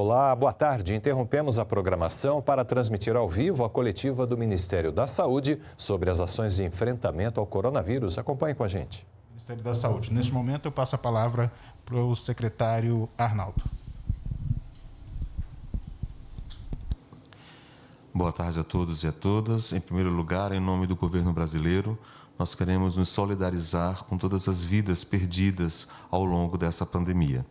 Olá, boa tarde. Interrompemos a programação para transmitir ao vivo a coletiva do Ministério da Saúde sobre as ações de enfrentamento ao coronavírus. Acompanhe com a gente. Ministério da Saúde. Neste momento, eu passo a palavra para o secretário Arnaldo. Boa tarde a todos e a todas. Em primeiro lugar, em nome do governo brasileiro, nós queremos nos solidarizar com todas as vidas perdidas ao longo dessa pandemia.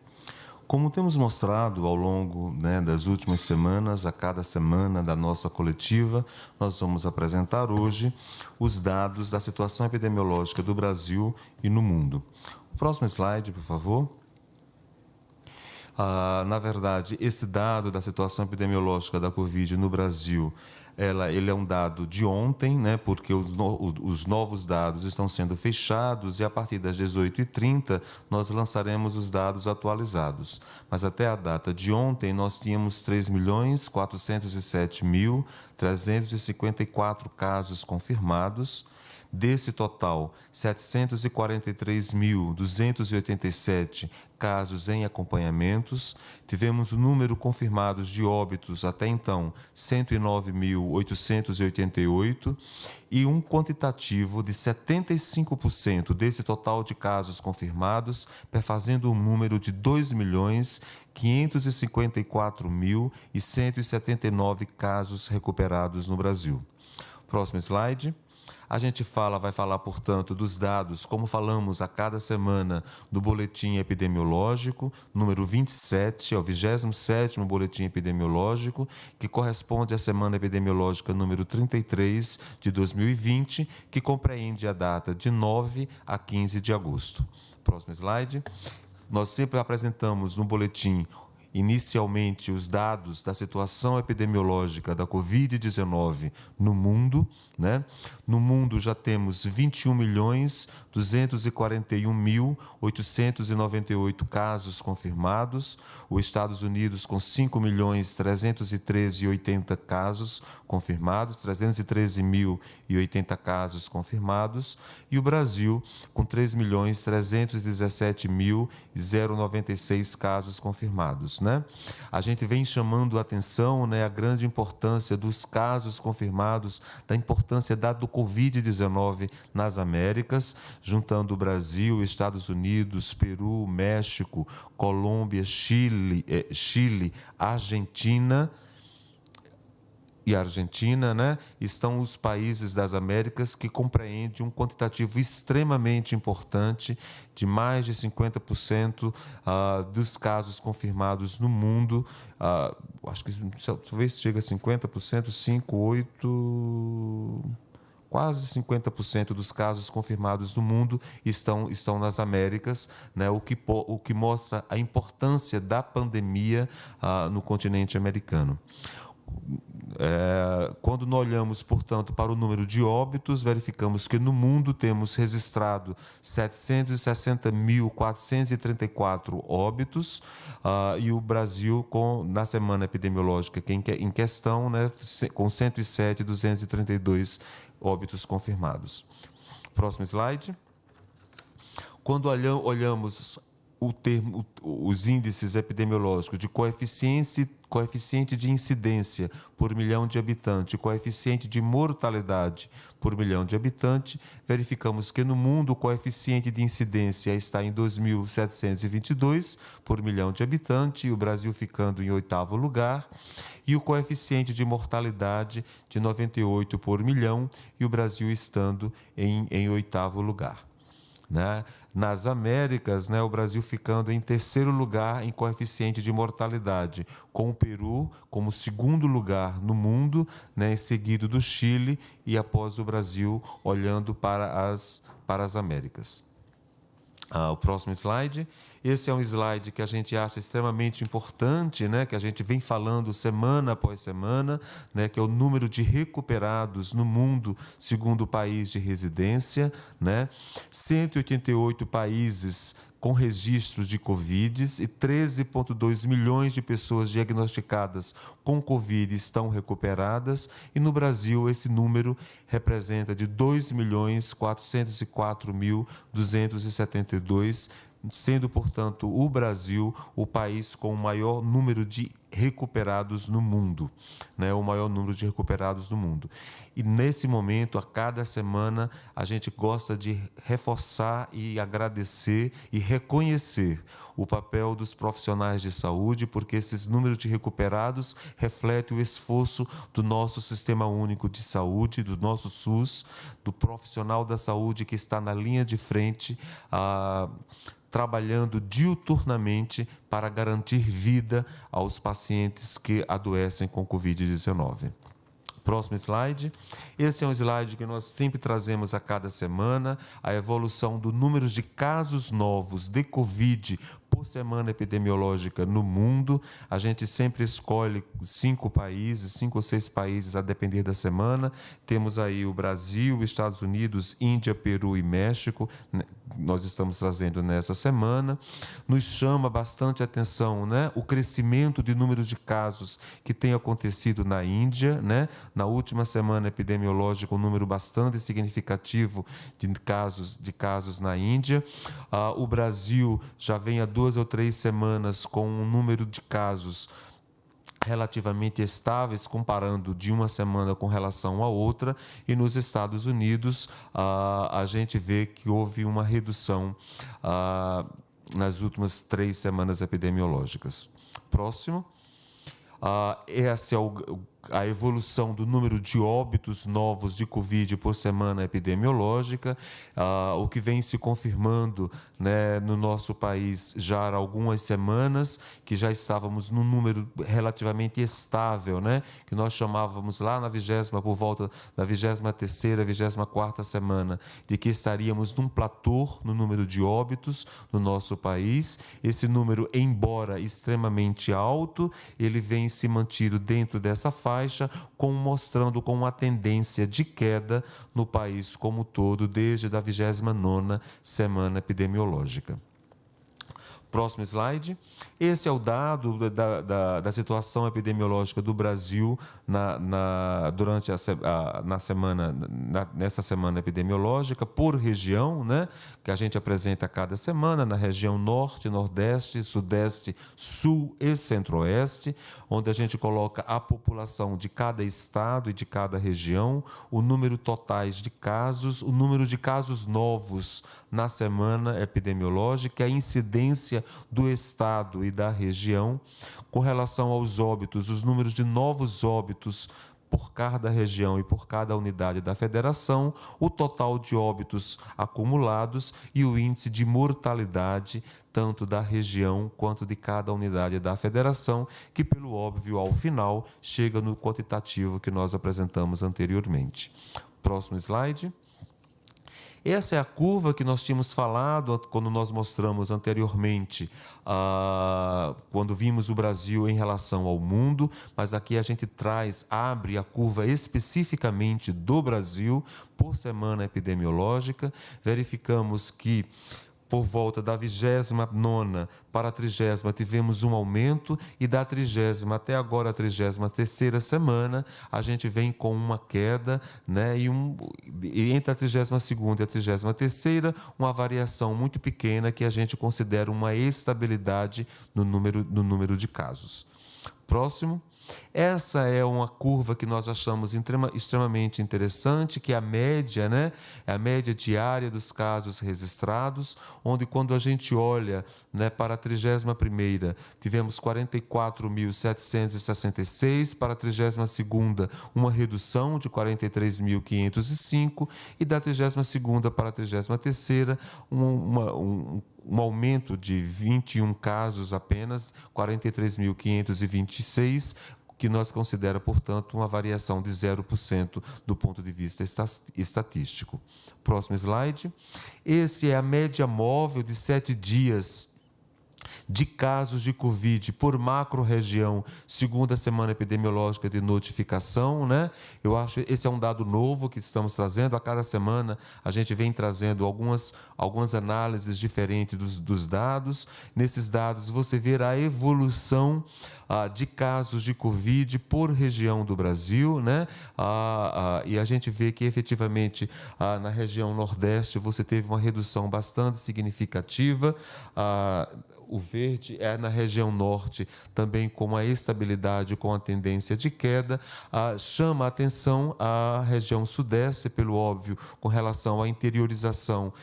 Como temos mostrado ao longo das últimas semanas, a cada semana da nossa coletiva, nós vamos apresentar hoje os dados da situação epidemiológica do Brasil e no mundo. O próximo slide, por favor. Na verdade, esse dado da situação epidemiológica da Covid no Brasil, ele é um dado de ontem, porque os novos dados estão sendo fechados e a partir das 18h30 nós lançaremos os dados atualizados. Mas até a data de ontem nós tínhamos 3.407.354 casos confirmados. Desse total, 743.287 casos em acompanhamentos. Tivemos o número confirmados de óbitos até então, 109.888, e um quantitativo de 75% desse total de casos confirmados, perfazendo um número de 2.554.179 casos recuperados no Brasil. Próximo slide. A gente vai falar, portanto, dos dados, como falamos a cada semana, do boletim epidemiológico, número 27, é o 27º boletim epidemiológico, que corresponde à semana epidemiológica número 33 de 2020, que compreende a data de 9 a 15 de agosto. Próximo slide. Nós sempre apresentamos no boletim inicialmente os dados da situação epidemiológica da Covid-19 no mundo. No mundo já temos 21.241.898 casos confirmados, os Estados Unidos com 5.313.080 casos confirmados, 313.080 casos confirmados, e o Brasil com 3.317.096 casos confirmados. A gente vem chamando a atenção a grande importância dos casos confirmados, da importância do Covid-19 nas Américas, juntando o Brasil, Estados Unidos, Peru, México, Colômbia, Chile, Argentina. E a Argentina, estão os países das Américas que compreendem um quantitativo extremamente importante de mais de 50% dos casos confirmados no mundo. Acho que talvez chega a 50%, 8... Quase 50% dos casos confirmados no mundo estão nas Américas, o que mostra a importância da pandemia no continente americano. Quando nós olhamos, portanto, para o número de óbitos, verificamos que no mundo temos registrado 760.434 óbitos, e o Brasil, na semana epidemiológica em questão, com 107.232 óbitos confirmados. Próximo slide. Quando olhamos os índices epidemiológicos de coeficiente de incidência por milhão de habitantes e coeficiente de mortalidade por milhão de habitantes, verificamos que no mundo o coeficiente de incidência está em 2.722 por milhão de habitantes, e o Brasil ficando em 8º lugar, e o coeficiente de mortalidade de 98 por milhão, e o Brasil estando em 8º lugar. Nas Américas, o Brasil ficando em 3º lugar em coeficiente de mortalidade, com o Peru como 2º lugar no mundo, seguido do Chile, e após o Brasil olhando para as Américas. O próximo slide. Esse é um slide que a gente acha extremamente importante, que a gente vem falando semana após semana, que é o número de recuperados no mundo segundo o país de residência. 188 países com registros de Covid e 13,2 milhões de pessoas diagnosticadas com Covid estão recuperadas, e no Brasil esse número representa de 2.404.272, sendo, portanto, o Brasil o país com o maior número de recuperados no mundo, né? O maior número de recuperados no mundo. E nesse momento, a cada semana, a gente gosta de reforçar e agradecer e reconhecer o papel dos profissionais de saúde, porque esses números de recuperados refletem o esforço do nosso Sistema Único de Saúde, do nosso SUS, do profissional da saúde que está na linha de frente, trabalhando diuturnamente para garantir vida aos pacientes que adoecem com Covid-19. Próximo slide. Esse é um slide que nós sempre trazemos a cada semana, a evolução do número de casos novos de Covid por semana epidemiológica no mundo. A gente sempre escolhe 5 ou 6 países a depender da semana. Temos aí o Brasil, Estados Unidos, Índia, Peru e México. Nós estamos trazendo nessa semana. Nos chama bastante atenção, né, o crescimento de número de casos que tem acontecido na Índia, né? Na última semana epidemiológica, um número bastante significativo de casos na Índia. O Brasil já vem há 2 ou 3 semanas com um número de casos relativamente estáveis, comparando de uma semana com relação à outra, e nos Estados Unidos a gente vê que houve uma redução nas últimas 3 semanas epidemiológicas. Próximo. Essa é a evolução do número de óbitos novos de Covid por semana epidemiológica, o que vem se confirmando, né, no nosso país já há algumas semanas, que já estávamos num número relativamente estável, né, que nós chamávamos lá por volta da 23ª, 24ª semana, de que estaríamos num platô no número de óbitos no nosso país. Esse número, embora extremamente alto, ele vem se mantido dentro dessa faixa, mostrando com uma tendência de queda no país como um todo, desde a 29ª semana epidemiológica. Próximo slide. Esse é o dado da situação epidemiológica do Brasil nessa semana epidemiológica por região, né, que a gente apresenta a cada semana, na região Norte, Nordeste, Sudeste, Sul e Centro-Oeste, onde a gente coloca a população de cada estado e de cada região, o número totais de casos, o número de casos novos na semana epidemiológica, a incidência do estado e da região. Com relação aos óbitos, os números de novos óbitos por cada região e por cada unidade da federação, o total de óbitos acumulados e o índice de mortalidade, tanto da região quanto de cada unidade da federação, que, pelo óbvio, ao final, chega no quantitativo que nós apresentamos anteriormente. Próximo slide. Essa é a curva que nós tínhamos falado quando nós mostramos anteriormente, quando vimos o Brasil em relação ao mundo, mas aqui a gente abre a curva especificamente do Brasil por semana epidemiológica. Verificamos que por volta da 29ª para a 30ª tivemos um aumento, e da 30ª até agora a 33ª semana a gente vem com uma queda, né, e entre a 32ª e a 33ª uma variação muito pequena que a gente considera uma estabilidade no número de casos. Próximo. Essa é uma curva que nós achamos extremamente interessante, que é a média, né? É a média diária dos casos registrados, onde, quando a gente olha, né, para a 31ª, tivemos 44.766, para a 32ª, uma redução de 43.505, e da 32ª para a 33ª, um aumento de 21 casos apenas, 43.526, que nós considera, portanto, uma variação de 0% do ponto de vista estatístico. Próximo slide. Esse é a média móvel de 7 dias de casos de Covid por macro-região, segundo a semana epidemiológica de notificação, né? Eu acho que esse é um dado novo que estamos trazendo. A cada semana a gente vem trazendo algumas análises diferentes dos dados. Nesses dados você vê a evolução de casos de Covid por região do Brasil, né? E a gente vê que, efetivamente, na região Nordeste você teve uma redução bastante significativa. O verde é na região norte, também com uma estabilidade, com a tendência de queda. Chama a atenção a região sudeste, pelo óbvio, com relação à interiorização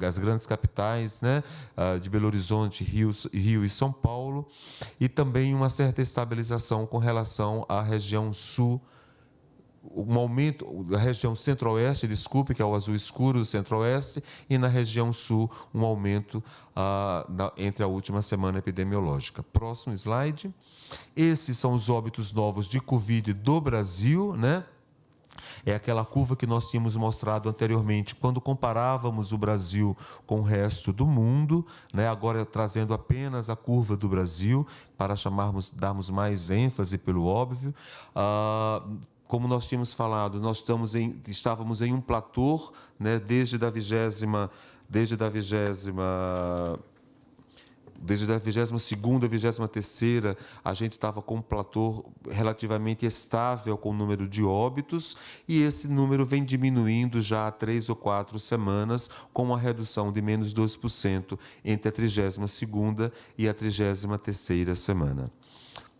as grandes capitais, né, de Belo Horizonte, Rio e São Paulo, e também uma certa estabilização com relação à região sul, um aumento da região centro-oeste, desculpe, que é o azul escuro do centro-oeste, e na região sul um aumento entre a última semana epidemiológica. Próximo slide. Esses são os óbitos novos de Covid do Brasil, né? É aquela curva que nós tínhamos mostrado anteriormente, quando comparávamos o Brasil com o resto do mundo, né? Agora trazendo apenas a curva do Brasil, para darmos mais ênfase pelo óbvio. Como nós tínhamos falado, nós estávamos em um platô, né, desde a 22ª, 23ª, a gente estava com um platô relativamente estável com o número de óbitos, e esse número vem diminuindo já há 3 ou 4 semanas, com uma redução de menos 2% entre a 32ª e a 33ª semana.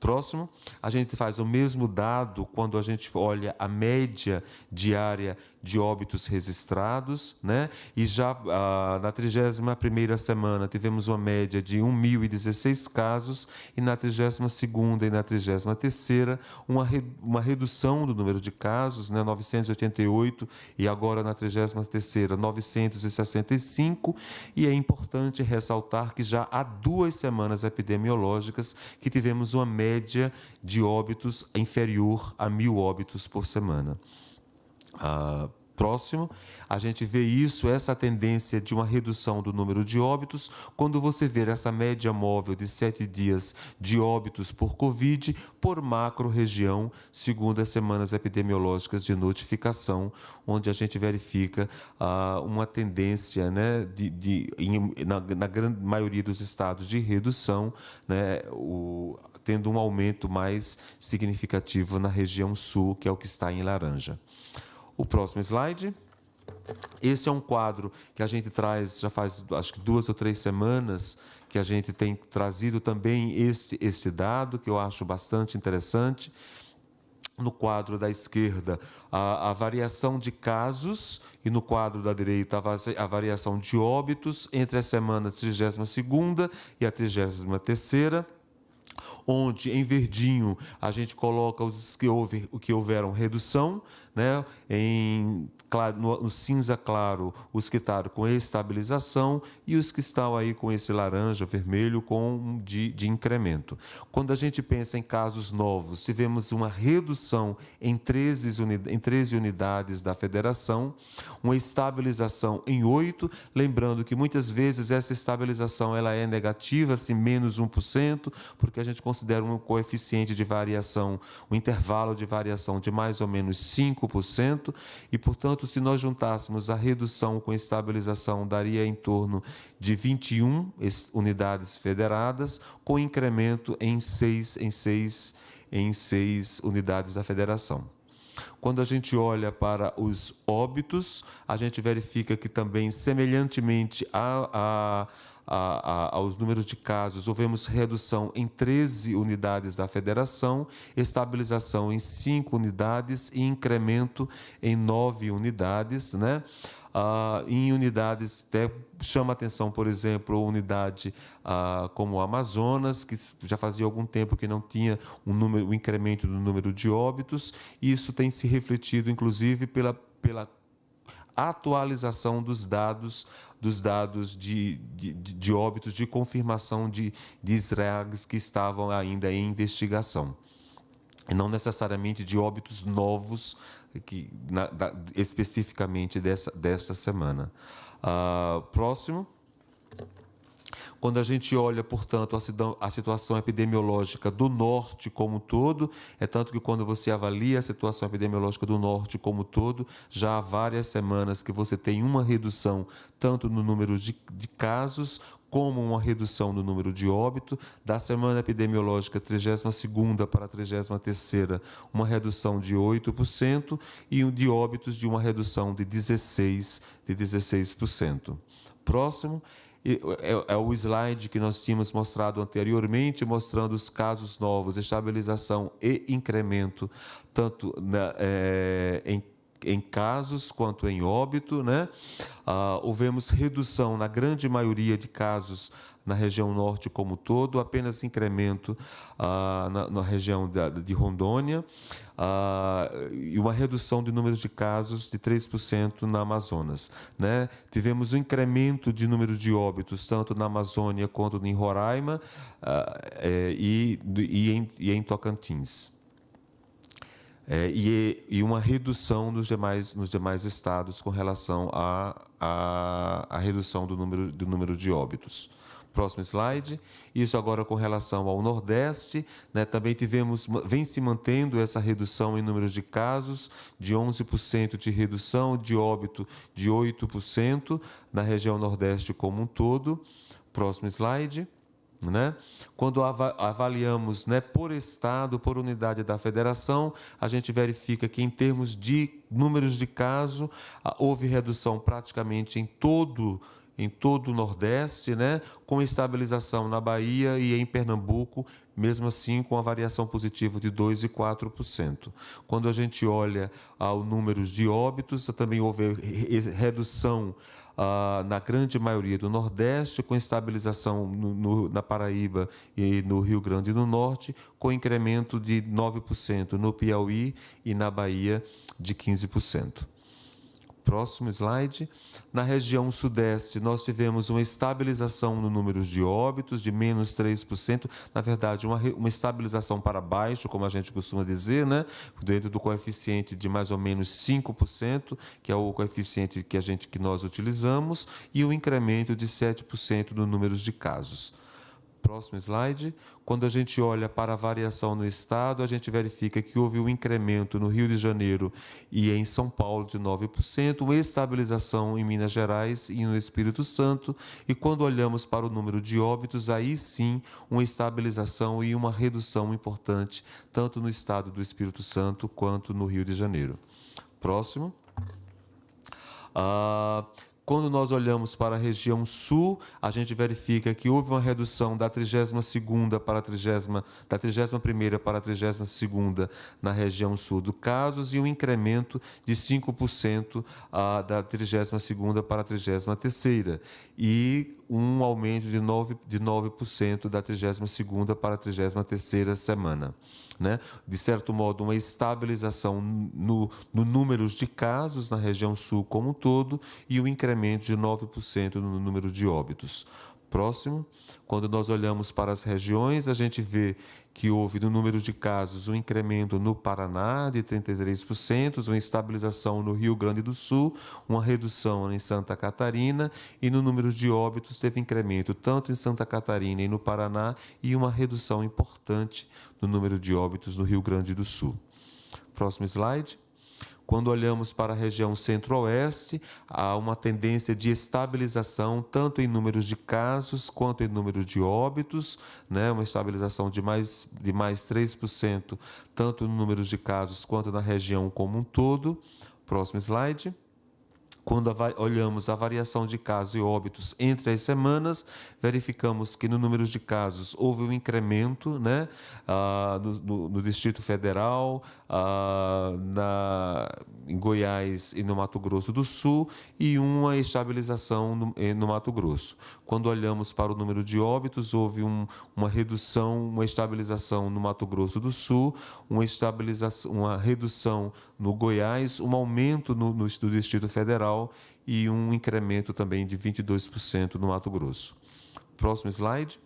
Próximo, a gente faz o mesmo dado quando a gente olha a média diária de óbitos registrados, né? E já na 31ª semana tivemos uma média de 1.016 casos, e na 32ª e na 33ª uma redução do número de casos, né? 988, e agora na 33ª 965, e é importante ressaltar que já há 2 semanas epidemiológicas que tivemos uma média de óbitos inferior a 1.000 óbitos por semana. Próximo, a gente vê essa tendência de uma redução do número de óbitos, quando você vê essa média móvel de 7 dias de óbitos por Covid por macro-região, segundo as semanas epidemiológicas de notificação, onde a gente verifica uma tendência, né, na grande maioria dos estados de redução, né, tendo um aumento mais significativo na região sul, que é o que está em laranja. O próximo slide. Esse é um quadro que a gente traz, já faz acho que 2 ou 3 semanas, que a gente tem trazido também esse dado, que eu acho bastante interessante. No quadro da esquerda, a variação de casos, e no quadro da direita, a variação de óbitos entre a semana 32ª e a 33ª. Onde, em verdinho, a gente coloca os que houveram redução, né? No cinza claro, os que estão com estabilização, e os que estão aí com esse laranja, vermelho, de incremento. Quando a gente pensa em casos novos, tivemos uma redução em 13 unidades da federação, uma estabilização em 8, lembrando que muitas vezes essa estabilização ela é negativa, assim, menos 1%, porque a gente considera um coeficiente de variação, um intervalo de variação de mais ou menos 5%, e, portanto, se nós juntássemos a redução com estabilização, daria em torno de 21 unidades federadas, com incremento em 6 unidades da federação. Quando a gente olha para os óbitos, a gente verifica que também, semelhantemente aos números de casos, houvemos redução em 13 unidades da federação, estabilização em 5 unidades e incremento em 9 unidades, né? Em unidades, até chama atenção, por exemplo, a unidade como o Amazonas, que já fazia algum tempo que não tinha o incremento do número de óbitos, e isso tem se refletido, inclusive, pela atualização dos dados de óbitos, de confirmação de SRAGs que estavam ainda em investigação. E não necessariamente de óbitos novos, especificamente desta semana. Próximo. Quando a gente olha, portanto, a situação epidemiológica do norte como um todo, é tanto que quando você avalia a situação epidemiológica do norte como um todo, já há várias semanas que você tem uma redução tanto no número de casos, como uma redução no número de óbito. Da semana epidemiológica 32ª para a 33ª, uma redução de 8%, e de óbitos de uma redução de 16%. Próximo. É o slide que nós tínhamos mostrado anteriormente, mostrando os casos novos, estabilização e incremento, tanto em casos quanto em óbito, né? Houvemos redução na grande maioria de casos na região norte como um todo, apenas incremento na região de Rondônia, e uma redução de números de casos de 3% na Amazonas, né? Tivemos um incremento de número de óbitos tanto na Amazônia quanto em Roraima e em Tocantins. E uma redução nos demais estados com relação à redução do número de óbitos. Próximo slide. Isso agora com relação ao Nordeste, né, também vem se mantendo essa redução em números de casos, de 11% de redução, de óbito de 8% na região Nordeste como um todo. Próximo slide. Né? Quando avaliamos, né, por estado, por unidade da federação, a gente verifica que, em termos de números de casos, houve redução praticamente em todo o Nordeste, né, com estabilização na Bahia e em Pernambuco, mesmo assim com a variação positiva de 2% e 4%. Quando a gente olha ao número de óbitos, também houve redução na grande maioria do Nordeste, com estabilização na Paraíba e no Rio Grande do Norte, com incremento de 9% no Piauí e na Bahia de 15%. Próximo slide. Na região Sudeste, nós tivemos uma estabilização no número de óbitos, de menos 3%. Na verdade, uma estabilização para baixo, como a gente costuma dizer, né? Dentro do coeficiente de mais ou menos 5%, que é o coeficiente que nós utilizamos, e um incremento de 7% no número de casos. Próximo slide. Quando a gente olha para a variação no estado, a gente verifica que houve um incremento no Rio de Janeiro e em São Paulo de 9%, uma estabilização em Minas Gerais e no Espírito Santo, e quando olhamos para o número de óbitos, aí sim, uma estabilização e uma redução importante, tanto no estado do Espírito Santo quanto no Rio de Janeiro. Próximo. Quando nós olhamos para a região sul, a gente verifica que houve uma redução da 31ª para a 32ª na região sul do casos e um incremento de 5% da 32ª para a 33ª e um aumento de 9% da 32ª para a 33ª semana. Né? De certo modo, uma estabilização no número de casos na região sul como um todo e um incremento de 9% no número de óbitos. Próximo. Quando nós olhamos para as regiões, a gente vê que houve, no número de casos, um incremento no Paraná de 33%, uma estabilização no Rio Grande do Sul, uma redução em Santa Catarina, e no número de óbitos teve incremento tanto em Santa Catarina e no Paraná, e uma redução importante no número de óbitos no Rio Grande do Sul. Próximo slide. Quando olhamos para a região centro-oeste, há uma tendência de estabilização, tanto em números de casos quanto em número de óbitos, né? Uma estabilização de mais 3%, tanto no número de casos quanto na região como um todo. Próximo slide. Quando olhamos a variação de casos e óbitos entre as semanas, verificamos que no número de casos houve um incremento, né, no Distrito Federal, em Goiás e no Mato Grosso do Sul, e uma estabilização no Mato Grosso. Quando olhamos para o número de óbitos, houve uma redução, uma estabilização no Mato Grosso do Sul, uma redução no Goiás, um aumento no Distrito Federal e um incremento também de 22% no Mato Grosso. Próximo slide.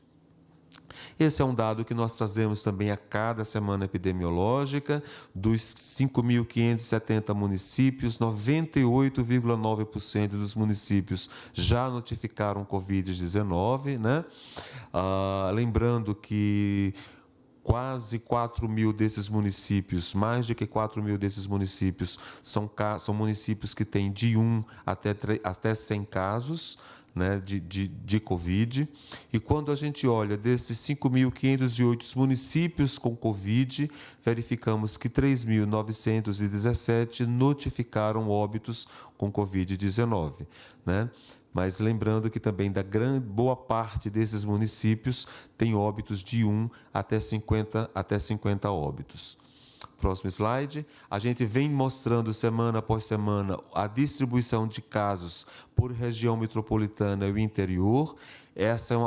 Esse é um dado que nós trazemos também a cada semana epidemiológica. Dos 5.570 municípios, 98,9% dos municípios já notificaram Covid-19, né? Lembrando que quase 4.000 desses municípios, mais de que 4.000 desses municípios, são municípios que têm de 1 até 100 casos, né, de Covid. E quando a gente olha desses 5.508 municípios com Covid, verificamos que 3.917 notificaram óbitos com Covid-19. Né? mas lembrando que também da boa parte desses municípios tem óbitos de 1 até 50 óbitos. Próximo slide. A gente vem mostrando semana após semana a distribuição de casos por região metropolitana e o interior. Essa é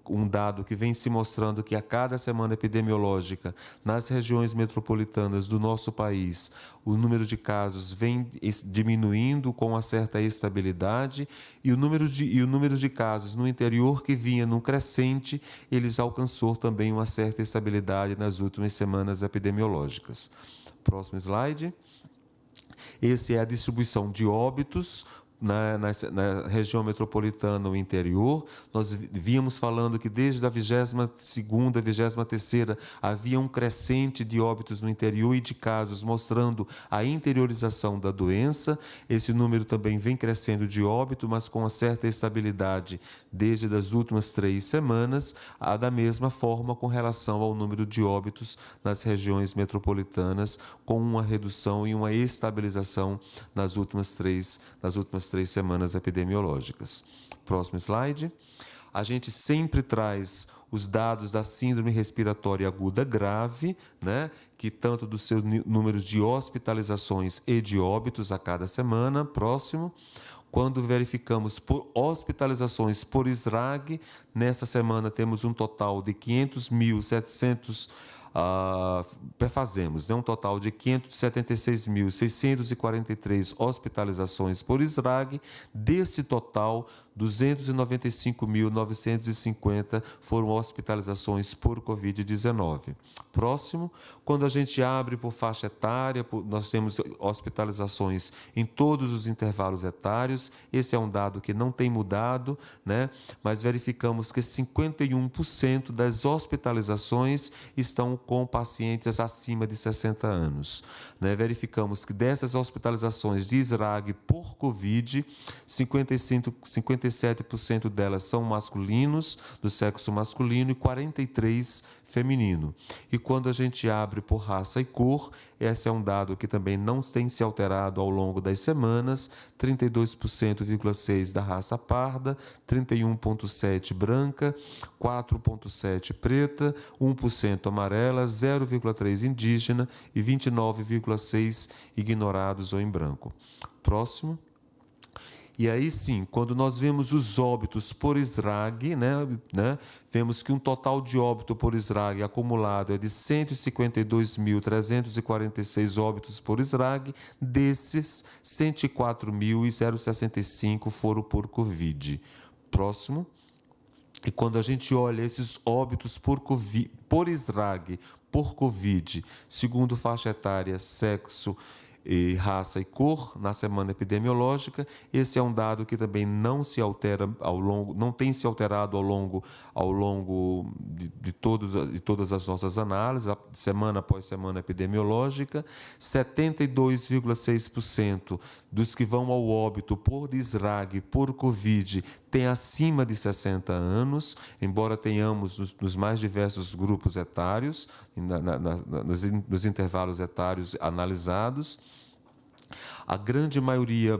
um dado que vem se mostrando que a cada semana epidemiológica, nas regiões metropolitanas do nosso país, o número de casos vem diminuindo com uma certa estabilidade e o número de casos no interior, que vinha num crescente, eles alcançou também uma certa estabilidade nas últimas semanas epidemiológicas. Próximo slide. Essa é a distribuição de óbitos na região metropolitana ou interior. Nós víamos falando que desde a 22ª, 23ª, havia um crescente de óbitos no interior e de casos mostrando a interiorização da doença. Esse número também vem crescendo de óbito, mas com uma certa estabilidade desde as últimas 3 semanas, da mesma forma com relação ao número de óbitos nas regiões metropolitanas, com uma redução e uma estabilização nas últimas três semanas epidemiológicas. Próximo slide. A gente sempre traz os dados da síndrome respiratória aguda grave, né, que tanto dos seus números de hospitalizações e de óbitos a cada semana. Próximo. Quando verificamos por hospitalizações por SRAG, nessa semana temos um total de 500.700 fazemos, um total de 576.643 hospitalizações por SRAG. Desse total, 295.950 foram hospitalizações por Covid-19. Próximo, quando a gente abre por faixa etária, nós temos hospitalizações em todos os intervalos etários. Esse é um dado que não tem mudado, né? Mas verificamos que 51% das hospitalizações estão com pacientes acima de 60 anos. Né? Verificamos que dessas hospitalizações de SRAG por Covid, 57% delas são masculinos, do sexo masculino, e 43% feminino. E quando a gente abre por raça e cor, esse é um dado que também não tem se alterado ao longo das semanas: 32,6% da raça parda, 31,7% branca, 4,7% preta, 1% amarela, 0,3% indígena e 29,6% ignorados ou em branco. Próximo. E aí sim, quando nós vemos os óbitos por SRAG, vemos que um total de óbito por SRAG acumulado é de 152.346 óbitos por SRAG. Desses, 104.065 foram por Covid. Próximo. E quando a gente olha esses óbitos por SRAG, por Covid, segundo faixa etária, sexo, raça e cor, na semana epidemiológica, esse é um dado que também não se altera não tem se alterado ao longo de todas as nossas análises, semana após semana epidemiológica. 72,6% dos que vão ao óbito por SRAG, por Covid, tem acima de 60 anos, embora tenhamos nos mais diversos grupos etários, nos intervalos etários analisados. A grande maioria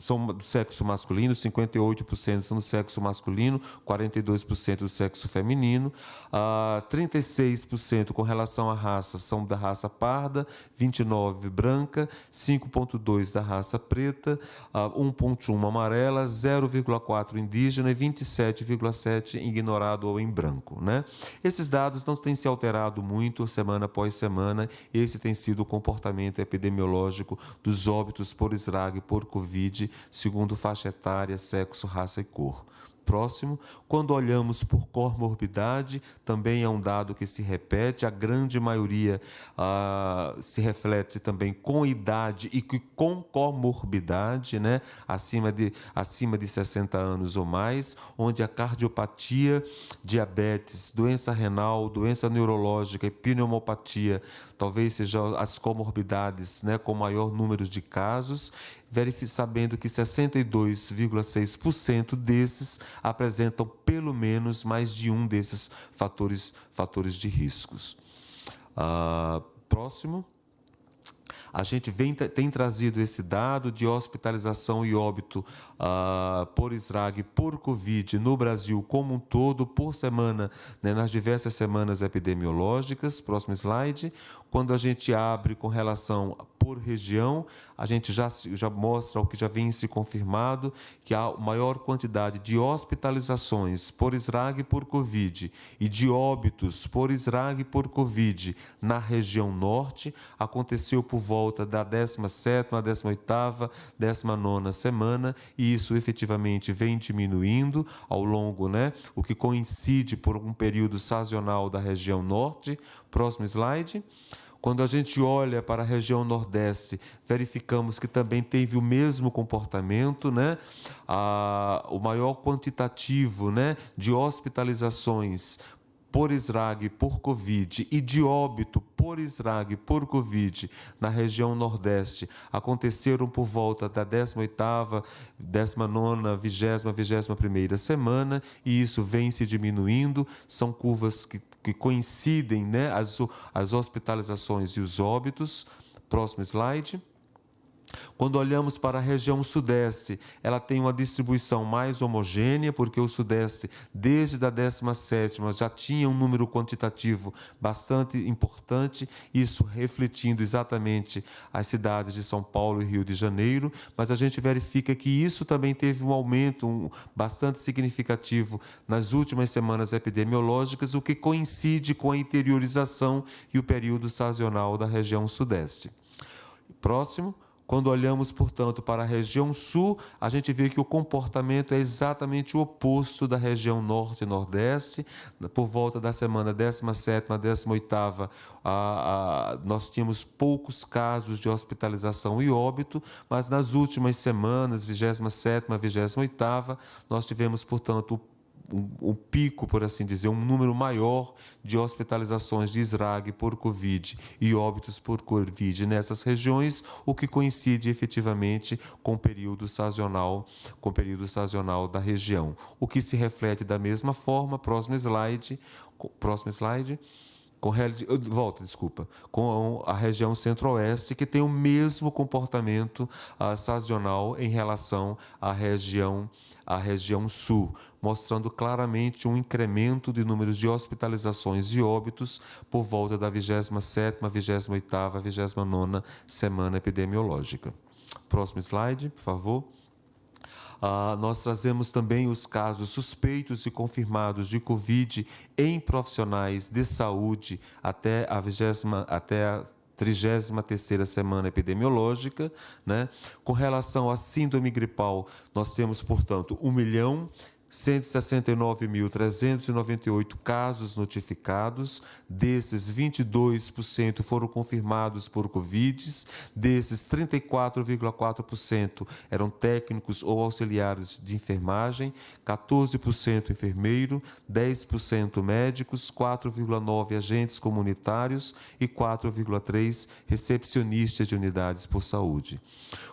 são do sexo masculino, 58% são do sexo masculino, 42% do sexo feminino, 36% com relação à raça são da raça parda, 29% branca, 5,2% da raça preta, 1,1% amarela, 0,4% indígena e 27,7% ignorado ou em branco. Né? Esses dados não têm se alterado muito semana após semana. Esse tem sido o comportamento epidemiológico dos óbitos por SRAG por Covid, segundo faixa etária, sexo, raça e cor. Próximo, quando olhamos por comorbidade, também é um dado que se repete, a grande maioria se reflete também com idade e com comorbidade, né? acima de 60 anos ou mais, onde a cardiopatia, diabetes, doença renal, doença neurológica e pneumopatia talvez sejam as comorbidades, né, com maior número de casos, sabendo que 62,6% desses apresentam pelo menos mais de um desses fatores de riscos. Próximo. A gente tem trazido esse dado de hospitalização e óbito por SRAG, por Covid, no Brasil como um todo, por semana, né, nas diversas semanas epidemiológicas. Próximo slide. Quando a gente abre com relação por região, a gente já mostra o que já vem se confirmado, que a maior quantidade de hospitalizações por SRAG por Covid e de óbitos por SRAG por Covid na região norte aconteceu por volta da 17ª, 18ª, 19ª semana, e isso efetivamente vem diminuindo ao longo, né, o que coincide por um período sazonal da região norte. Próximo slide. Quando a gente olha para a região Nordeste, verificamos que também teve o mesmo comportamento, né? O maior quantitativo, né, de hospitalizações por SRAG por Covid e de óbito por SRAG por Covid na região Nordeste aconteceram por volta da 18ª, 19ª, 20ª, 21ª semana, e isso vem se diminuindo. São curvas que coincidem, né, as hospitalizações e os óbitos. Próximo slide. Quando olhamos para a região Sudeste, ela tem uma distribuição mais homogênea, porque o Sudeste, desde a 17ª, já tinha um número quantitativo bastante importante, isso refletindo exatamente as cidades de São Paulo e Rio de Janeiro, mas a gente verifica que isso também teve um aumento bastante significativo nas últimas semanas epidemiológicas, o que coincide com a interiorização e o período sazonal da região Sudeste. Próximo. Quando olhamos, portanto, para a região sul, a gente vê que o comportamento é exatamente o oposto da região norte e nordeste. Por volta da semana 17ª, 18ª, nós tínhamos poucos casos de hospitalização e óbito, mas nas últimas semanas, 27ª, 28ª, nós tivemos, portanto, um pico, por assim dizer, um número maior de hospitalizações de SRAG por Covid e óbitos por Covid nessas regiões, o que coincide efetivamente com o período sazonal, da região. O que se reflete da mesma forma, próximo slide, com a região centro-oeste, que tem o mesmo comportamento sazonal em relação à região sul, mostrando claramente um incremento de números de hospitalizações e óbitos por volta da 27ª, 28ª, 29ª semana epidemiológica. Próximo slide, por favor. Nós trazemos também os casos suspeitos e confirmados de Covid em profissionais de saúde até a 33ª semana epidemiológica, né? Com relação à síndrome gripal, nós temos, portanto, 1.169.398 casos notificados. Desses, 22% foram confirmados por Covid. Desses, 34,4% eram técnicos ou auxiliares de enfermagem, 14% enfermeiro, 10% médicos, 4,9% agentes comunitários e 4,3% recepcionistas de unidades por saúde.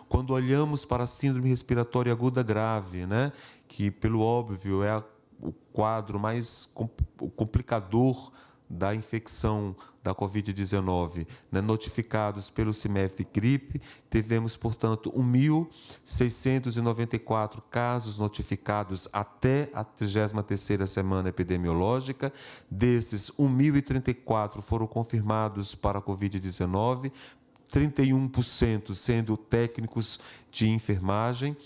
Quando olhamos para a síndrome respiratória aguda grave, né, que, pelo óbvio, é o quadro mais complicador da infecção da Covid-19, né, notificados pelo CIMEF-GRIP, tivemos, portanto, 1.694 casos notificados até a 33ª semana epidemiológica. Desses, 1.034 foram confirmados para a Covid-19, 31% sendo técnicos de enfermagem,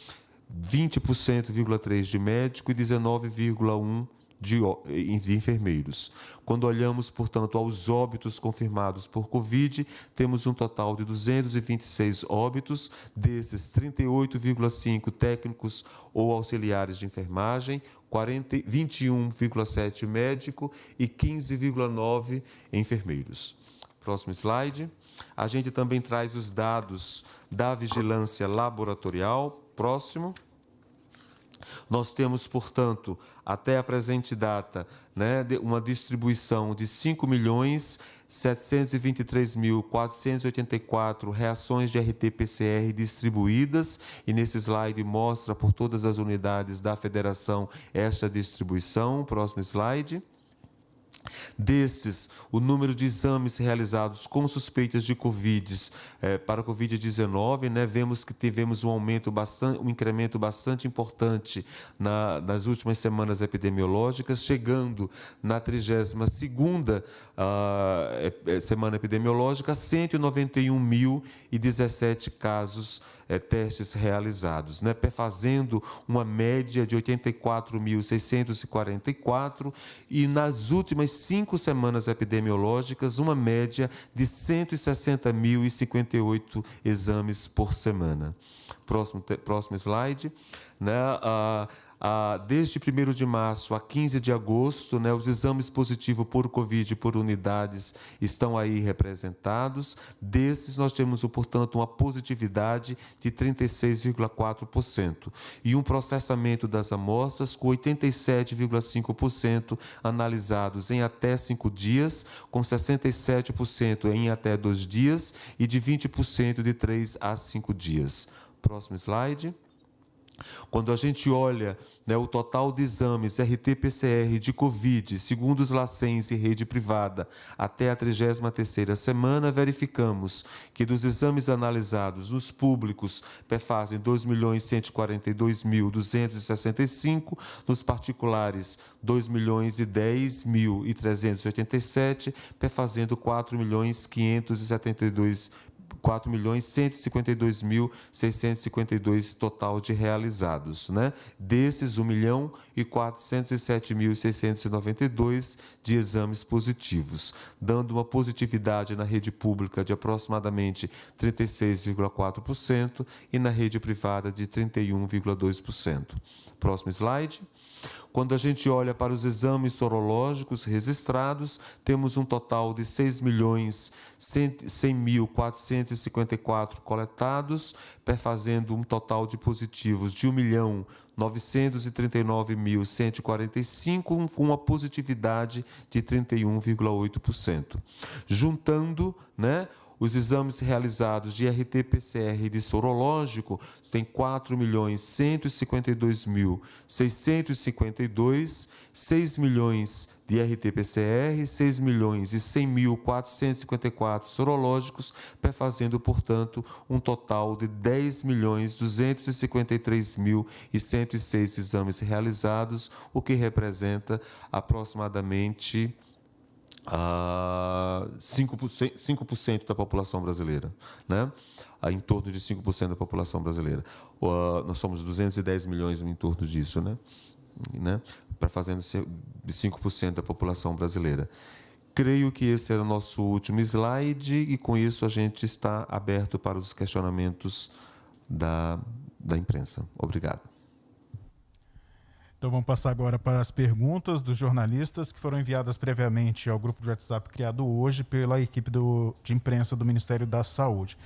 20,3% de médico e 19,1% de enfermeiros. Quando olhamos, portanto, aos óbitos confirmados por Covid, temos um total de 226 óbitos, desses 38,5% técnicos ou auxiliares de enfermagem, 21,7% médico e 15,9% enfermeiros. Próximo slide. A gente também traz os dados da vigilância laboratorial. Próximo. Nós temos, portanto, até a presente data, né, uma distribuição de 5.723.484 reações de RT-PCR distribuídas, e nesse slide mostra por todas as unidades da federação esta distribuição. Próximo slide. Desses, o número de exames realizados com suspeitas de Covid para Covid-19, né, vemos que tivemos um incremento bastante importante nas últimas semanas epidemiológicas, chegando na 32ª semana epidemiológica a 191.017 casos, testes realizados, né, fazendo uma média de 84.644 e nas últimas 5 semanas epidemiológicas, uma média de 160.058 exames por semana. Próximo slide. Né? Desde 1º de março a 15 de agosto, né, os exames positivos por Covid por unidades estão aí representados. Desses, nós temos, portanto, uma positividade de 36,4% e um processamento das amostras com 87,5% analisados em até 5 dias, com 67% em até 2 dias e de 20% de 3 a 5 dias. Próximo slide. Quando a gente olha, né, o total de exames RT-PCR de Covid, segundo os LACENS e rede privada, até a 33ª semana, verificamos que dos exames analisados, os públicos fazem 2.142.265, nos particulares 2.010.387, fazendo 4.152.652 total de realizados, né? Desses, 1.407.692 de exames positivos, dando uma positividade na rede pública de aproximadamente 36,4% e na rede privada de 31,2%. Próximo slide. Quando a gente olha para os exames sorológicos registrados, temos um total de 6.100.454 coletados, fazendo um total de positivos de 1.939.145, com uma positividade de 31,8%. Juntando, né, os exames realizados de RT-PCR e de sorológico tem 4.152.652, 6 milhões de RT-PCR, 6.100.454 sorológicos, fazendo, portanto, um total de 10.253.106 exames realizados, o que representa aproximadamente 5% da população brasileira, né? Em torno de 5% da população brasileira. Nós somos 210 milhões em torno disso, né? Para fazendo de 5% da população brasileira. Creio que esse era o nosso último slide e, com isso, a gente está aberto para os questionamentos da imprensa. Obrigado. Então, vamos passar agora para as perguntas dos jornalistas que foram enviadas previamente ao grupo de WhatsApp criado hoje pela equipe de imprensa do Ministério da Saúde.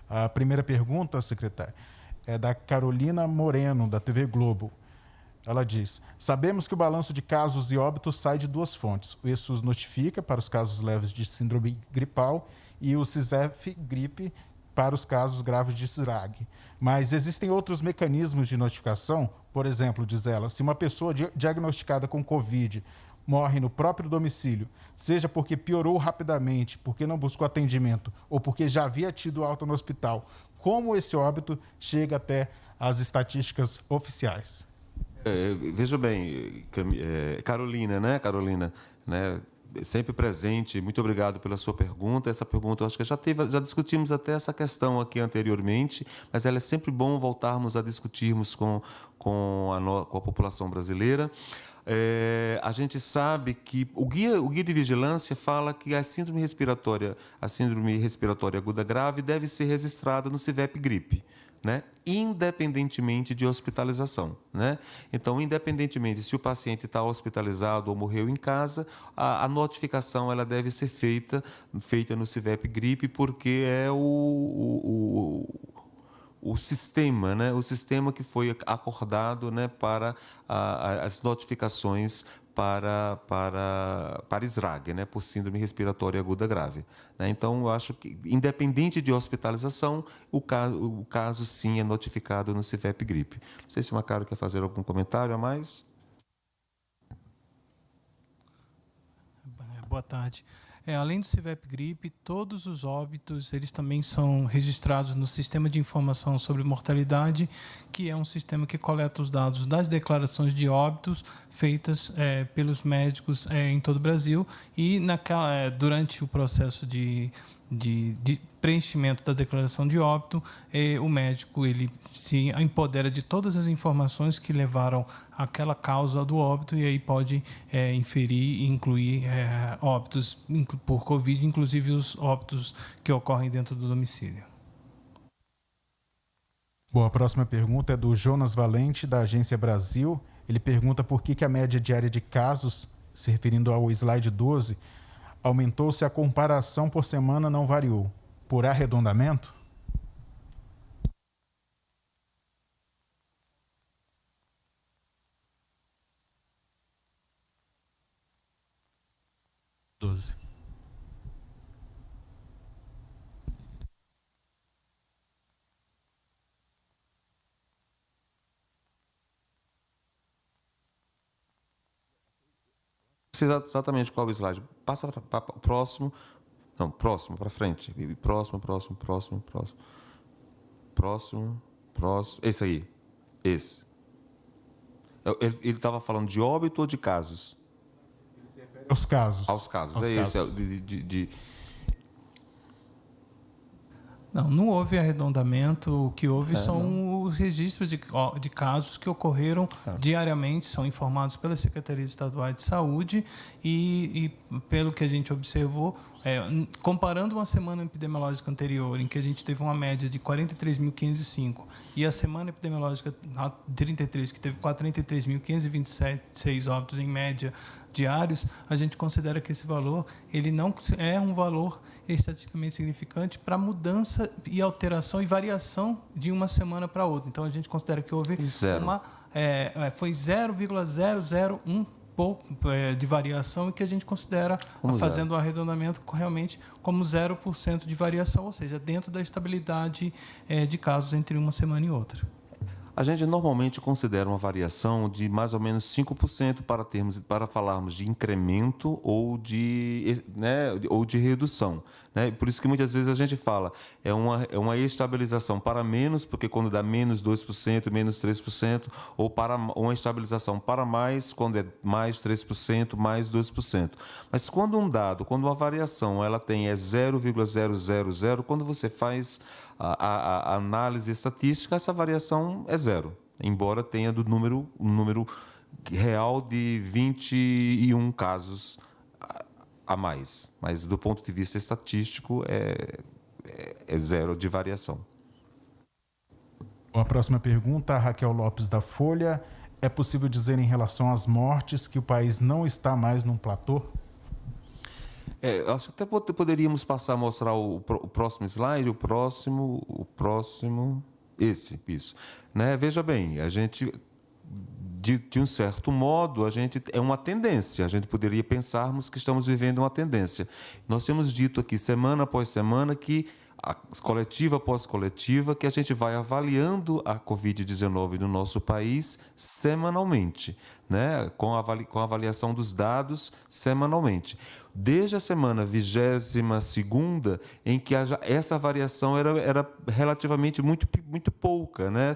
A primeira pergunta, secretário, é da Carolina Moreno, da TV Globo. Ela diz: sabemos que o balanço de casos e óbitos sai de 2 fontes. O ESUS notifica para os casos leves de síndrome gripal e o CISEF-GRIPE para os casos graves de SRAG. Mas existem outros mecanismos de notificação? Por exemplo, diz ela, se uma pessoa diagnosticada com Covid morre no próprio domicílio, seja porque piorou rapidamente, porque não buscou atendimento ou porque já havia tido alta no hospital, como esse óbito chega até as estatísticas oficiais? Veja bem, Carolina, né? Sempre presente, muito obrigado pela sua pergunta. Essa pergunta, eu acho que já discutimos até essa questão aqui anteriormente, mas ela é sempre bom voltarmos a discutirmos com a população brasileira. A gente sabe que o guia de vigilância fala que a síndrome respiratória aguda grave deve ser registrada no CIVEP-GRIPE, né? Independentemente de hospitalização, né? Então, independentemente se o paciente está hospitalizado ou morreu em casa, a notificação ela deve ser feita no CIVEP-GRIPE, porque é o sistema, né? O sistema que foi acordado, né, para as notificações para SRAG, né, por síndrome respiratória aguda grave, né? Então, eu acho que, independente de hospitalização, o caso sim é notificado no CIVEP-GRIPE. Não sei se o Macário quer fazer algum comentário a mais. Boa tarde. Além do CIVEP Gripe, todos os óbitos eles também são registrados no Sistema de Informação sobre Mortalidade, que é um sistema que coleta os dados das declarações de óbitos feitas pelos médicos em todo o Brasil. E durante o processo de preenchimento da declaração de óbito, o médico ele se empodera de todas as informações que levaram àquela causa do óbito e aí pode inferir e incluir óbitos por Covid, inclusive os óbitos que ocorrem dentro do domicílio. Bom, a próxima pergunta é do Jonas Valente, da Agência Brasil. Ele pergunta por que a média diária de casos, se referindo ao slide 12, aumentou se a comparação por semana não variou. Por arredondamento? Exatamente qual é o slide. Passa para o próximo. Não, próximo, para frente. Próximo. Esse aí. Esse. Ele estava falando de óbito ou de casos? Aos casos. Aos casos. Aos casos. Esse. Não houve arredondamento. O que houve são os registros de casos que ocorreram diariamente, são informados pelas Secretarias Estaduais de Saúde e pelo que a gente observou, comparando uma semana epidemiológica anterior, em que a gente teve uma média de 43.505, e a semana epidemiológica 33, que teve 43.526 óbitos em média diários, a gente considera que esse valor ele não é um valor estatisticamente significante para mudança e alteração e variação de uma semana para outra. Então, a gente considera que houve foi 0,001 de variação e que a gente considera, fazendo o arredondamento, realmente como 0% de variação, ou seja, dentro da estabilidade de casos entre uma semana e outra. A gente normalmente considera uma variação de mais ou menos 5% para falarmos de incremento ou de redução. Né? Por isso que muitas vezes a gente fala é uma estabilização para menos, porque quando dá menos 2%, menos 3%, ou para uma estabilização para mais, quando é mais 3%, mais 2%. Mas quando uma variação ela tem 0,000, quando você faz a análise estatística, essa variação é zero, embora tenha um número real de 21 casos a mais. Mas, do ponto de vista estatístico, é zero de variação. A próxima pergunta, a Raquel Lopes, da Folha. É possível dizer, em relação às mortes, que o país não está mais num platô? Acho que até poderíamos passar a mostrar o próximo slide, o próximo, isso. Né? Veja bem, a gente, de um certo modo, é uma tendência, a gente poderia pensarmos que estamos vivendo uma tendência. Nós temos dito aqui, semana após semana, que coletiva após coletiva, que a gente vai avaliando a Covid-19 no nosso país semanalmente, né? com a avaliação dos dados semanalmente. Desde a semana 22ª, em que essa variação era relativamente muito pouca, né?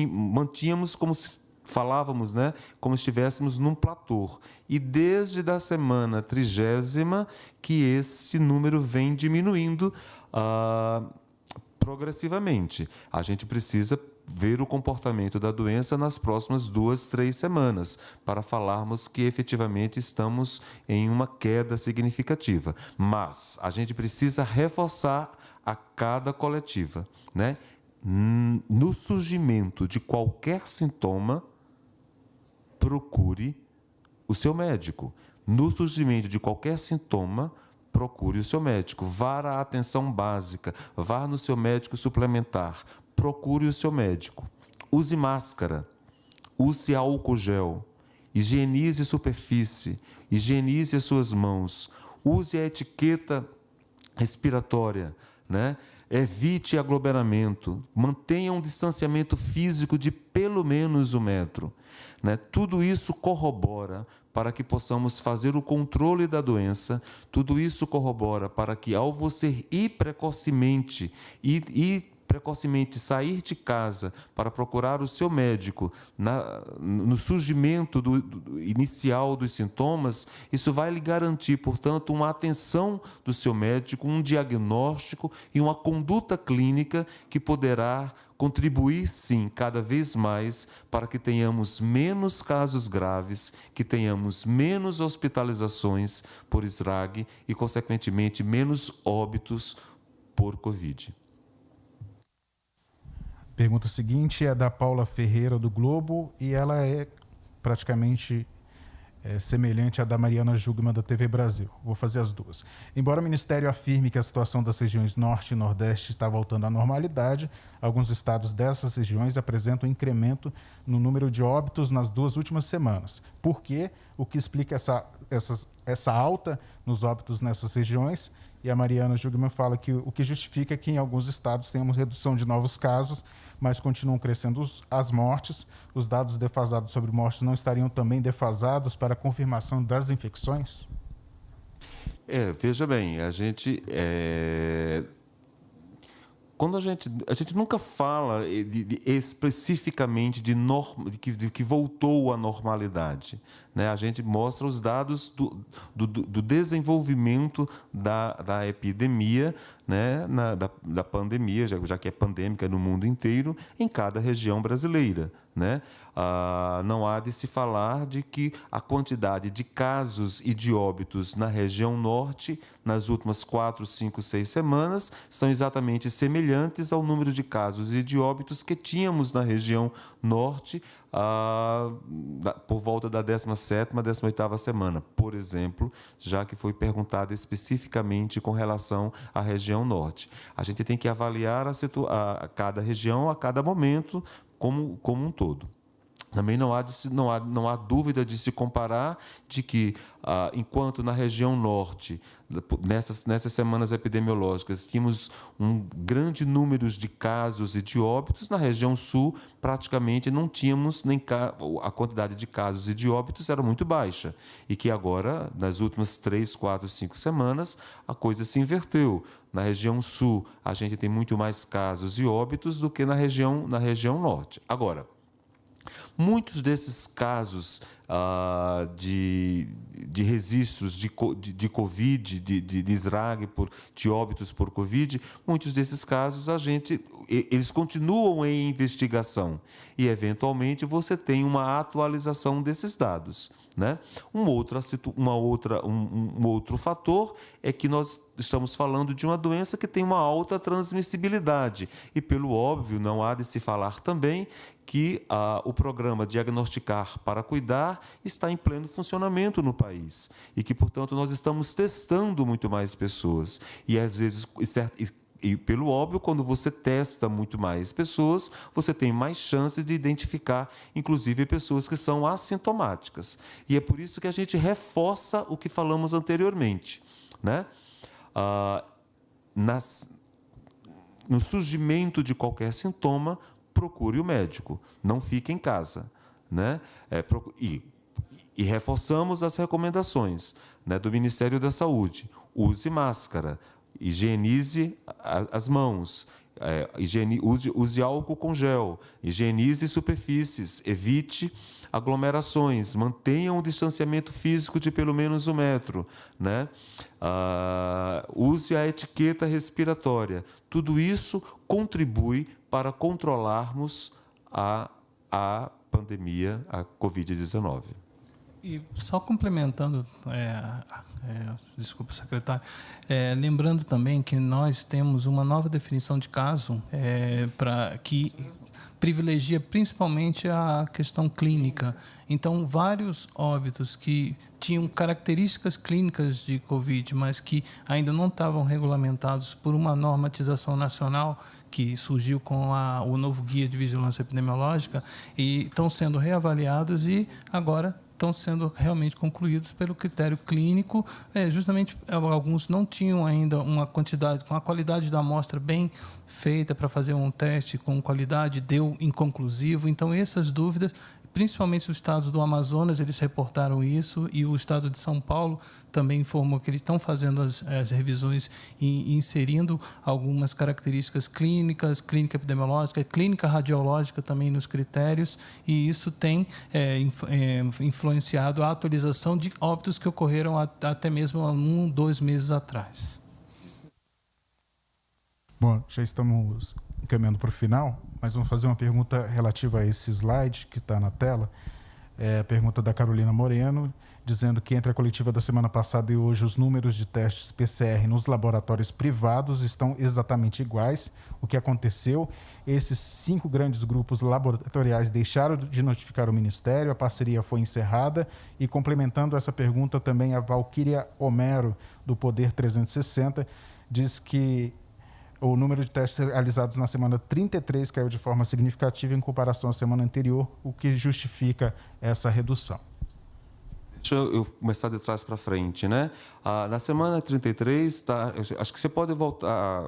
Mantínhamos como se falávamos, né, como se estivéssemos num platô. E desde a semana 30ª que esse número vem diminuindo progressivamente. A gente precisa ver o comportamento da doença nas próximas 2, 3 semanas, para falarmos que efetivamente estamos em uma queda significativa. Mas a gente precisa reforçar a cada coletiva, né? No surgimento de qualquer sintoma, procure o seu médico. No surgimento de qualquer sintoma, procure o seu médico. Vá à atenção básica, vá no seu médico suplementar, procure o seu médico. Use máscara, use álcool gel, higienize superfície, higienize as suas mãos, use a etiqueta respiratória, né? Evite aglomeramento, mantenha um distanciamento físico de pelo menos 1 metro. Né? Tudo isso corrobora para que possamos fazer o controle da doença. Tudo isso corrobora para que, ao você ir precocemente sair de casa para procurar o seu médico no surgimento inicial dos sintomas, isso vai lhe garantir, portanto, uma atenção do seu médico, um diagnóstico e uma conduta clínica que poderá contribuir, sim, cada vez mais para que tenhamos menos casos graves, que tenhamos menos hospitalizações por SRAG e, consequentemente, menos óbitos por Covid. Pergunta seguinte é da Paula Ferreira, do Globo, e ela é praticamente semelhante à da Mariana Jugman, da TV Brasil. Vou fazer as duas. Embora o Ministério afirme que a situação das regiões Norte e Nordeste está voltando à normalidade, alguns estados dessas regiões apresentam um incremento no número de óbitos nas 2 últimas semanas. Por quê? O que explica essa alta nos óbitos nessas regiões? E a Mariana Jugman fala que o que justifica é que em alguns estados tenhamos redução de novos casos, mas continuam crescendo as mortes. Os dados defasados sobre mortes não estariam também defasados para a confirmação das infecções? Veja bem, a gente quando a gente nunca fala especificamente de que voltou à normalidade, né? A gente mostra os dados do desenvolvimento da epidemia, né? Da pandemia, já que é pandêmica no mundo inteiro, em cada região brasileira, né? Não há de se falar de que a quantidade de casos e de óbitos na região norte nas últimas 4, 5, 6 semanas são exatamente semelhantes ao número de casos e de óbitos que tínhamos na região norte por volta da 17ª, 18ª semana, por exemplo, já que foi perguntado especificamente com relação à região norte. A gente tem que avaliar a cada região, a cada momento, como um todo. Também não há dúvida de se comparar de que, enquanto na região norte, nessas semanas epidemiológicas, tínhamos um grande número de casos e de óbitos, na região sul, praticamente não tínhamos a quantidade de casos e de óbitos era muito baixa. E que agora, nas últimas 3, 4, 5 semanas, a coisa se inverteu. Na região sul, a gente tem muito mais casos e óbitos do que na região norte. Agora, muitos desses casos de registros de Covid, de SRAG, de óbitos por Covid, muitos desses casos eles continuam em investigação e, eventualmente, você tem uma atualização desses dados, né? Um outro fator é que nós estamos falando de uma doença que tem uma alta transmissibilidade e, pelo óbvio, não há de se falar também que o programa Diagnosticar para Cuidar está em pleno funcionamento no país e que, portanto, nós estamos testando muito mais pessoas e, às vezes, e pelo óbvio, quando você testa muito mais pessoas, você tem mais chances de identificar, inclusive, pessoas que são assintomáticas. E é por isso que a gente reforça o que falamos anteriormente, né? No surgimento de qualquer sintoma, procure o médico, não fique em casa, né? E reforçamos as recomendações, né, do Ministério da Saúde. Use máscara, higienize as mãos, use álcool com gel, higienize superfícies, evite aglomerações, mantenha um distanciamento físico de pelo menos 1 metro, né? Use a etiqueta respiratória. Tudo isso contribui para controlarmos a pandemia, a Covid-19. E só complementando, desculpa, secretário, lembrando também que nós temos uma nova definição de caso que privilegia principalmente a questão clínica. Então, vários óbitos que tinham características clínicas de Covid, mas que ainda não estavam regulamentados por uma normatização nacional que surgiu com o novo Guia de Vigilância Epidemiológica, e estão sendo reavaliados e agora estão sendo realmente concluídos pelo critério clínico. Justamente, alguns não tinham ainda uma quantidade, com a qualidade da amostra bem feita para fazer um teste com qualidade, deu inconclusivo. Então, essas dúvidas principalmente os estados do Amazonas, eles reportaram isso, e o estado de São Paulo também informou que eles estão fazendo as revisões e inserindo algumas características clínicas, clínica epidemiológica, clínica radiológica também nos critérios, e isso tem influenciado a atualização de óbitos que ocorreram até mesmo há 1-2 meses atrás. Bom, já estamos encaminhando para o final, mas vamos fazer uma pergunta relativa a esse slide que está na tela. A pergunta da Carolina Moreno, dizendo que entre a coletiva da semana passada e hoje os números de testes PCR nos laboratórios privados estão exatamente iguais. O que aconteceu? Esses 5 grandes grupos laboratoriais deixaram de notificar o Ministério, a parceria foi encerrada. E complementando essa pergunta também a Valquíria Homero, do Poder 360, diz que o número de testes realizados na semana 33 caiu de forma significativa em comparação à semana anterior, o que justifica essa redução. Deixa eu começar de trás para frente, né? Na semana 33, acho que você pode voltar.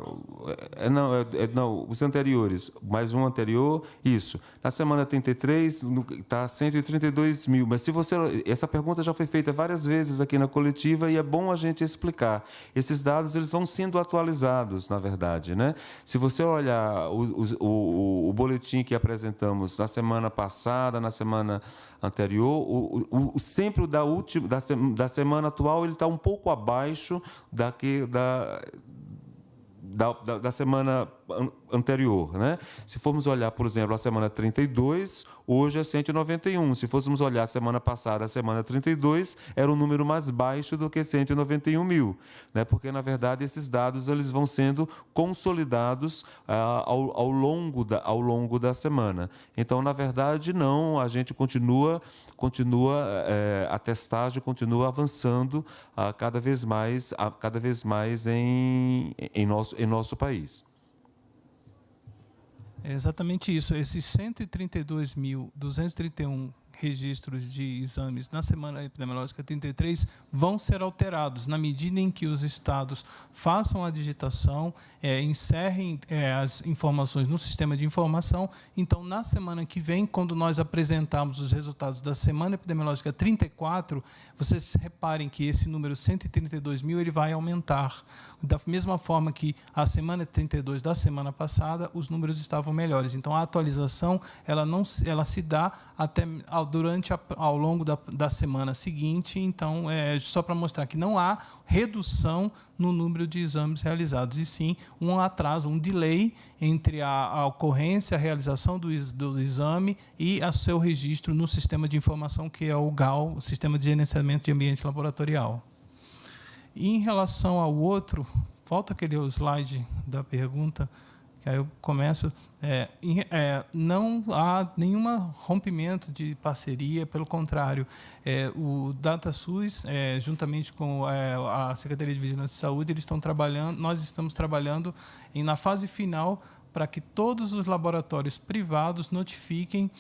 Não, os anteriores, mais um anterior, isso. Na semana 33, está 132 mil. Mas se você. Essa pergunta já foi feita várias vezes aqui na coletiva e é bom a gente explicar. Esses dados eles vão sendo atualizados, na verdade, né? Se você olhar o boletim que apresentamos na semana passada, na semana anterior, sempre o da semana atual ele está um pouco abaixo da semana anterior, né? Se formos olhar, por exemplo, a semana 32, hoje é 191. Se fôssemos olhar a semana passada, a semana 32, era um número mais baixo do que 191 mil, né? Porque, na verdade, esses dados eles vão sendo consolidados ao longo da semana. Então, na verdade, não, a gente continua a testagem continua avançando cada vez mais em nosso país. É exatamente isso. Esses 132.231 registros de exames na semana epidemiológica 33 vão ser alterados na medida em que os estados façam a digitação, encerrem as informações no sistema de informação. Então, na semana que vem, quando nós apresentarmos os resultados da semana epidemiológica 34, vocês reparem que esse número 132 mil ele vai aumentar. Da mesma forma que a semana 32 da semana passada, os números estavam melhores. Então, a atualização ela se dá ao longo da semana seguinte. Então, só para mostrar que não há redução no número de exames realizados, e sim um atraso, um delay entre a ocorrência, a realização do exame e o seu registro no sistema de informação, que é o GAL, o Sistema de Gerenciamento de Ambiente Laboratorial. E em relação ao outro, volta aquele slide da pergunta, que aí eu começo. Não há nenhum rompimento de parceria, pelo contrário, o DataSUS, juntamente com a Secretaria de Vigilância e Saúde, nós estamos trabalhando na fase final para que todos os laboratórios privados notifiquem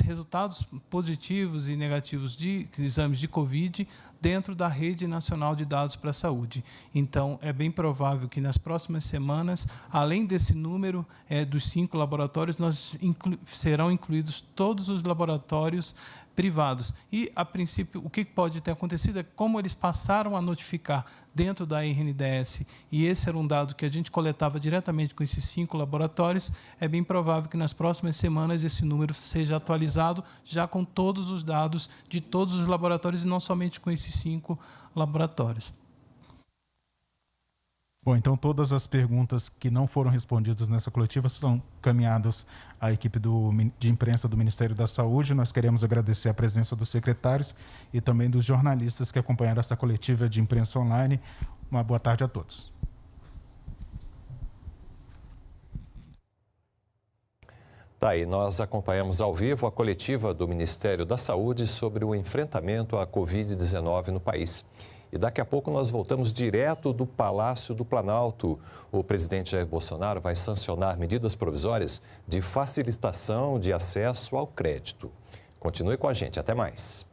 resultados positivos e negativos de exames de Covid dentro da Rede Nacional de Dados para a Saúde. Então, é bem provável que nas próximas semanas, além desse número dos 5 laboratórios, serão incluídos todos os laboratórios privados. E, a princípio, o que pode ter acontecido é como eles passaram a notificar dentro da RNDS, e esse era um dado que a gente coletava diretamente com esses 5 laboratórios, é bem provável que nas próximas semanas esse número seja atualizado já com todos os dados de todos os laboratórios e não somente com esses 5 laboratórios. Bom, então todas as perguntas que não foram respondidas nessa coletiva são caminhadas à equipe de imprensa do Ministério da Saúde. Nós queremos agradecer a presença dos secretários e também dos jornalistas que acompanharam essa coletiva de imprensa online. Uma boa tarde a todos. Tá aí, nós acompanhamos ao vivo a coletiva do Ministério da Saúde sobre o enfrentamento à Covid-19 no país. E daqui a pouco nós voltamos direto do Palácio do Planalto. O presidente Jair Bolsonaro vai sancionar medidas provisórias de facilitação de acesso ao crédito. Continue com a gente, até mais.